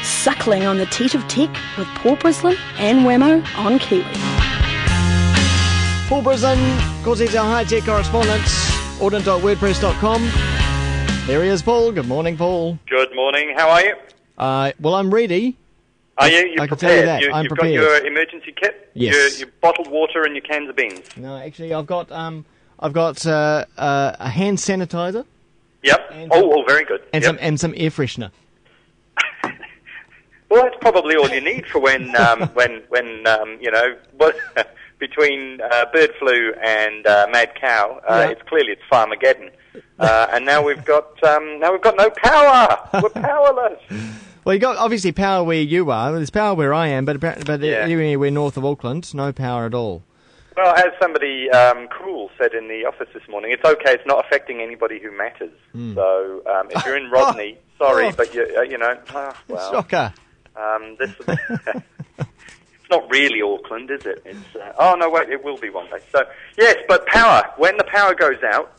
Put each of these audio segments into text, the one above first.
Suckling on the teat of tech with Paul Brislen and Wammo on Kiwi. Paul Brislen, of course, he's our high-tech correspondent, audent.wordpress.com. There he is, Paul. Good morning, Paul. Good morning. How are you? Well, I'm ready. Are you? You're I can prepared? tell you that. I'm You've prepared. got your emergency kit? Yes. Your bottled water and your cans of beans? No, actually, I've got a hand sanitizer. Yep. And Very good. And Yep. some air freshener. Well, that's probably all you need for when between bird flu and mad cow. It's Farmageddon, and now we've got no power. We're powerless. Well, you got obviously power where you are. There's power where I am, but anywhere north of Auckland, no power at all. Well, as somebody cruel said in the office this morning, it's okay. It's not affecting anybody who matters. So if you're in Rodney, sorry, but well. Shocker. This it's not really Auckland, is it? It's it will be one day. So yes, but power. When the power goes out,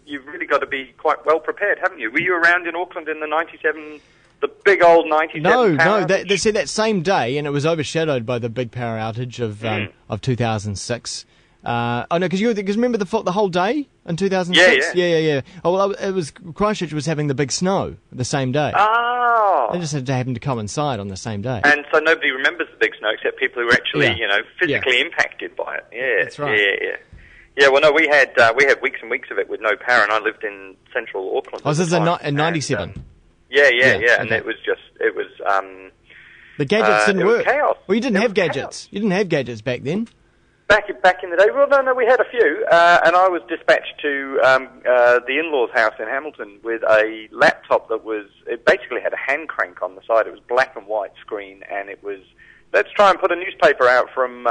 you've really got to be quite well prepared, haven't you? Were you around in Auckland in the '97? The big old 97 power outage? They said that same day, and it was overshadowed by the big power outage of 2006. Because remember the whole day in 2006? Yeah. Oh, well, it was Christchurch was having the big snow the same day. Oh. It just happened to coincide on the same day. And so nobody remembers the big snow except people who were actually, physically impacted by it. Yeah. That's right. Yeah. Yeah, well, no, we had weeks and weeks of it with no power, and I lived in central Auckland. Oh, this is in 97? Yeah, okay. And it was the gadgets didn't work. Chaos. Well, you didn't have gadgets. Chaos. You didn't have gadgets back then. Back in the day, well, no, we had a few, and I was dispatched to the in-laws' house in Hamilton with a laptop it basically had a hand crank on the side. It was black and white screen, and it was, let's try and put a newspaper out from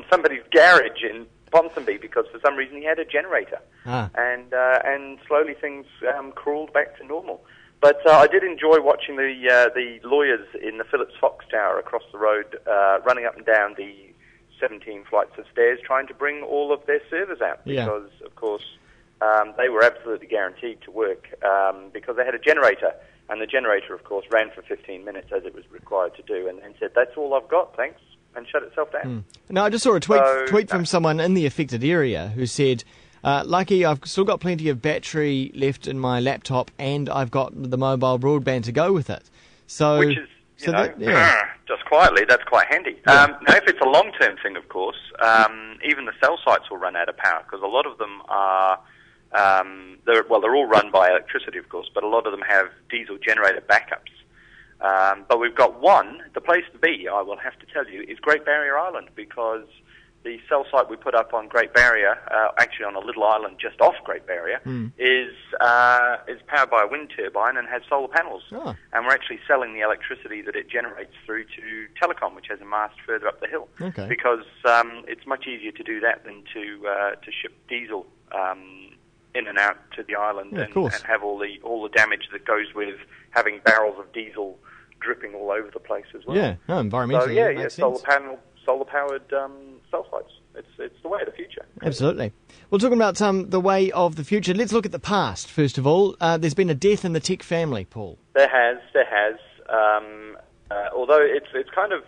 somebody's garage in Ponsonby because for some reason he had a generator, and slowly things crawled back to normal. But I did enjoy watching the lawyers in the Phillips Fox Tower across the road running up and down the 17 flights of stairs trying to bring all of their servers out because, of course, they were absolutely guaranteed to work because they had a generator, and the generator, of course, ran for 15 minutes as it was required to do, and said, "That's all I've got, thanks," and shut itself down. No, I just saw a tweet from someone in the affected area who said, "Lucky, I've still got plenty of battery left in my laptop, and I've got the mobile broadband to go with it." So, which is, just quietly, that's quite handy. Now, if it's a long-term thing, of course, even the cell sites will run out of power because a lot of them are, they're all run by electricity, of course, but a lot of them have diesel generator backups. But we've got one, the place to be, I will have to tell you, is Great Barrier Island because the cell site we put up on Great Barrier, actually on a little island just off Great Barrier, is powered by a wind turbine and has solar panels. Oh. And we're actually selling the electricity that it generates through to Telecom, which has a mast further up the hill. Okay. Because it's much easier to do that than to ship diesel in and out to the island and have all the damage that goes with having barrels of diesel dripping all over the place as well. Yeah, no, environmentally. So solar-powered cell sites. It's the way of the future. Absolutely. Well, talking about the way of the future, let's look at the past, first of all. There's been a death in the tech family, Paul. There has. Although it's kind of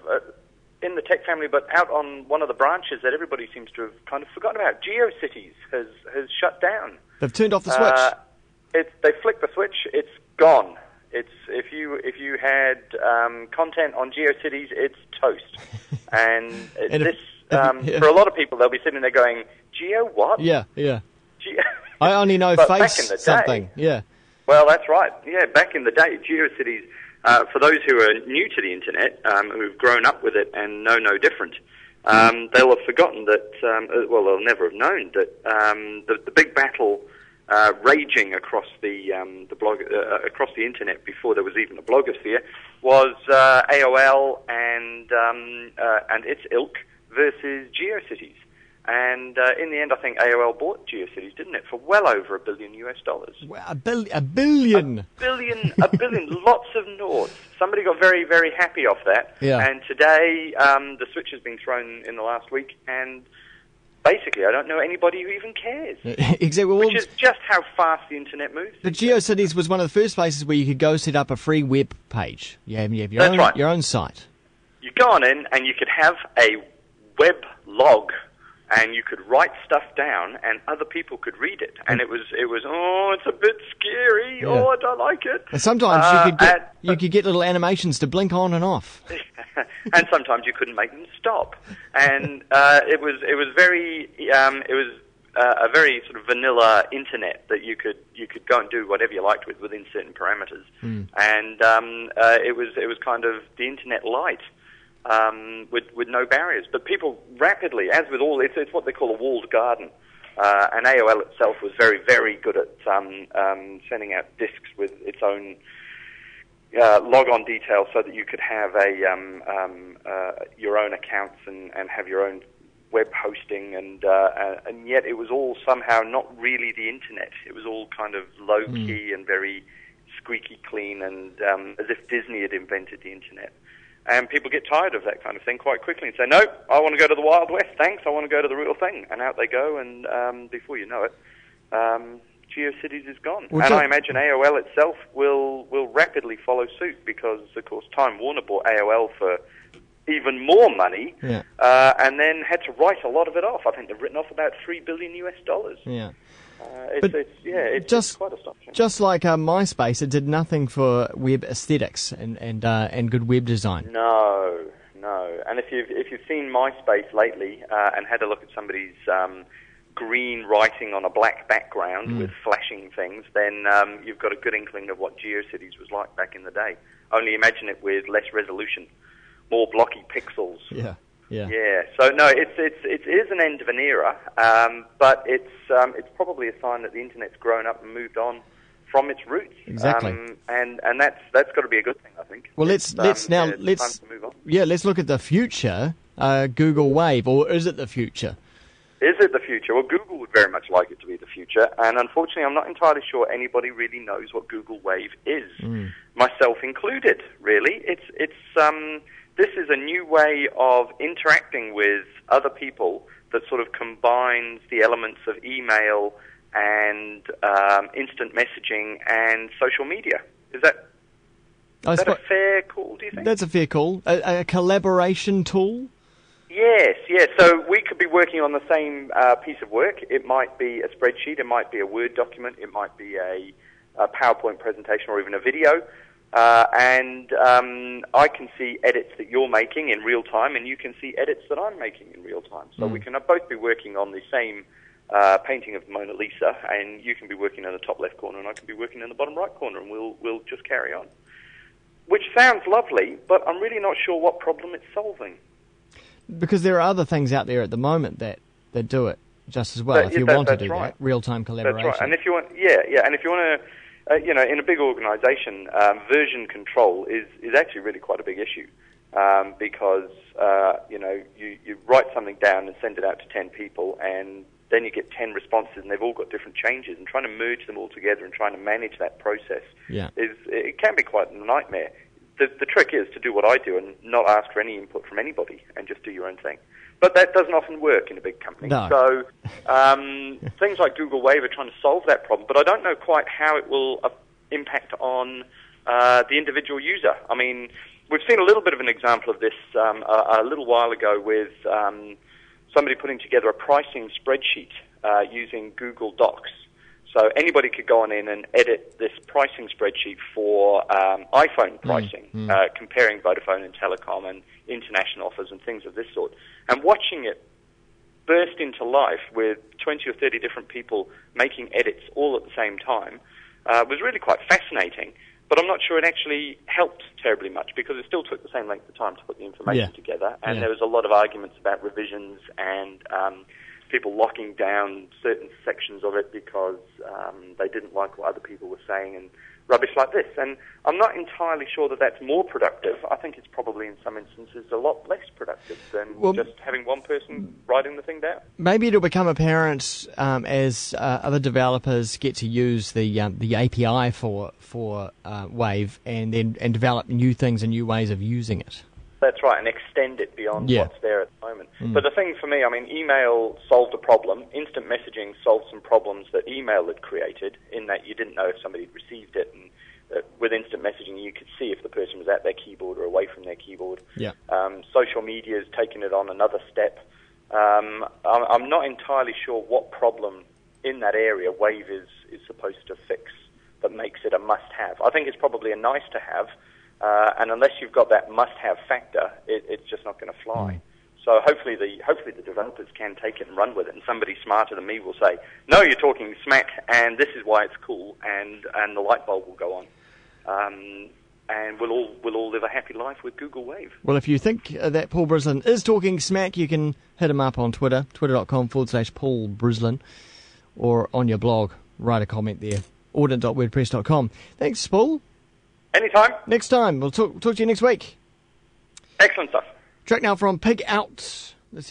in the tech family, but out on one of the branches that everybody seems to have kind of forgotten about. GeoCities has shut down. They've turned off the switch. They flicked the switch. It's gone. It's if you had content on GeoCities, it's toast. And for a lot of people, they'll be sitting there going, "Geo what?" Yeah. I only know face back in the something. Day, yeah. Well, that's right. Yeah, back in the day, GeoCities. For those who are new to the internet, who've grown up with it and know no different, they'll have forgotten that. They'll never have known that the big battle raging across the across the internet before there was even a blogosphere was AOL and its ilk versus GeoCities. And in the end, I think AOL bought GeoCities, didn't it, for well over $1 billion. Wow, a billion. A billion, lots of noughts. Somebody got very, very happy off that. Yeah. And today, the switch has been thrown in the last week, and basically, I don't know anybody who even cares. Exactly. Well, which is just how fast the internet moves. But GeoCities was one of the first places where you could go set up a free web page. You have your own site. You go on in and you could have a web log, and you could write stuff down, and other people could read it. And it was it's a bit scary. Yeah. Oh, I don't like it. And sometimes you could get little animations to blink on and off. And sometimes you couldn't make them stop. And it was a very sort of vanilla internet that you could go and do whatever you liked within certain parameters. And it was kind of the internet light. With no barriers. But people rapidly, as with all, it's what they call a walled garden. And AOL itself was very, very good at sending out disks with its own log-on details so that you could have your own accounts and have your own web hosting, and yet it was all somehow not really the internet. It was all kind of low-key and very squeaky clean, and as if Disney had invented the internet. And people get tired of that kind of thing quite quickly and say, no, I want to go to the Wild West, thanks, I want to go to the real thing. And out they go, and before you know it, GeoCities is gone. And I imagine AOL itself will rapidly follow suit because, of course, Time Warner bought AOL for even more money, and then had to write a lot of it off. I think they've written off about $3 billion. Yeah. It's quite astonishing. Just like MySpace, it did nothing for web aesthetics and good web design. No. And if you've seen MySpace lately and had a look at somebody's green writing on a black background with flashing things, then you've got a good inkling of what GeoCities was like back in the day. Only imagine it with less resolution, more blocky pixels. Yeah. So no, it is an end of an era, but it's probably a sign that the internet's grown up and moved on from its roots. Exactly. And that's got to be a good thing, I think. Well, let's time to move on. Yeah, let's look at the future. Google Wave, or is it the future? Is it the future? Well, Google would very much like it to be the future, and unfortunately, I'm not entirely sure anybody really knows what Google Wave is, myself included. Really, this is a new way of interacting with other people that sort of combines the elements of email and instant messaging and social media. Is that a fair call, do you think? That's a fair call. A collaboration tool? Yes. So we could be working on the same piece of work. It might be a spreadsheet, it might be a Word document, it might be a PowerPoint presentation or even a video. And I can see edits that you're making in real time, and you can see edits that I'm making in real time. So we can both be working on the same painting of the Mona Lisa, and you can be working in the top left corner, and I can be working in the bottom right corner, and we'll just carry on. Which sounds lovely, but I'm really not sure what problem it's solving. Because there are other things out there at the moment that do it just as well. If you want to do that, real-time collaboration. That's right. And if you want, and if you want to. In a big organization, version control is actually really quite a big issue because, you write something down and send it out to 10 people, and then you get 10 responses, and they've all got different changes, and trying to merge them all together and trying to manage that process it can be quite a nightmare. The trick is to do what I do and not ask for any input from anybody and just do your own thing. But that doesn't often work in a big company. No. So things like Google Wave are trying to solve that problem, but I don't know quite how it will impact on the individual user. I mean, we've seen a little bit of an example of this a little while ago with somebody putting together a pricing spreadsheet using Google Docs. So anybody could go on in and edit this pricing spreadsheet for iPhone pricing, comparing Vodafone and Telecom and international offers and things of this sort. And watching it burst into life with 20 or 30 different people making edits all at the same time was really quite fascinating. But I'm not sure it actually helped terribly much because it still took the same length of time to put the information together. And there was a lot of arguments about revisions and people locking down certain sections of it because they didn't like what other people were saying and rubbish like this. And I'm not entirely sure that that's more productive. I think it's probably in some instances a lot less productive than just having one person writing the thing down. Maybe it'll become apparent as other developers get to use the API for Wave and develop new things and new ways of using it. That's right, and extend it beyond what's there at the moment. But the thing for me, I mean, email solved a problem. Instant messaging solved some problems that email had created, in that you didn't know if somebody had received it, and with instant messaging you could see if the person was at their keyboard or away from their keyboard. Social media has taken it on another step. I'm not entirely sure what problem in that area Wave is supposed to fix that makes it a must-have. I think it's probably a nice-to-have, and unless you've got that must-have factor, it's just not going to fly. So hopefully the developers can take it and run with it, and somebody smarter than me will say, no, you're talking smack, and this is why it's cool, and the light bulb will go on. And we'll all live a happy life with Google Wave. Well, if you think that Paul Brislen is talking smack, you can hit him up on Twitter, twitter.com/Paul Brislen, or on your blog, write a comment there, audit.wordpress.com. Thanks, Paul. Anytime. Next time. We'll talk to you next week. Excellent stuff. Track now from Pig Out.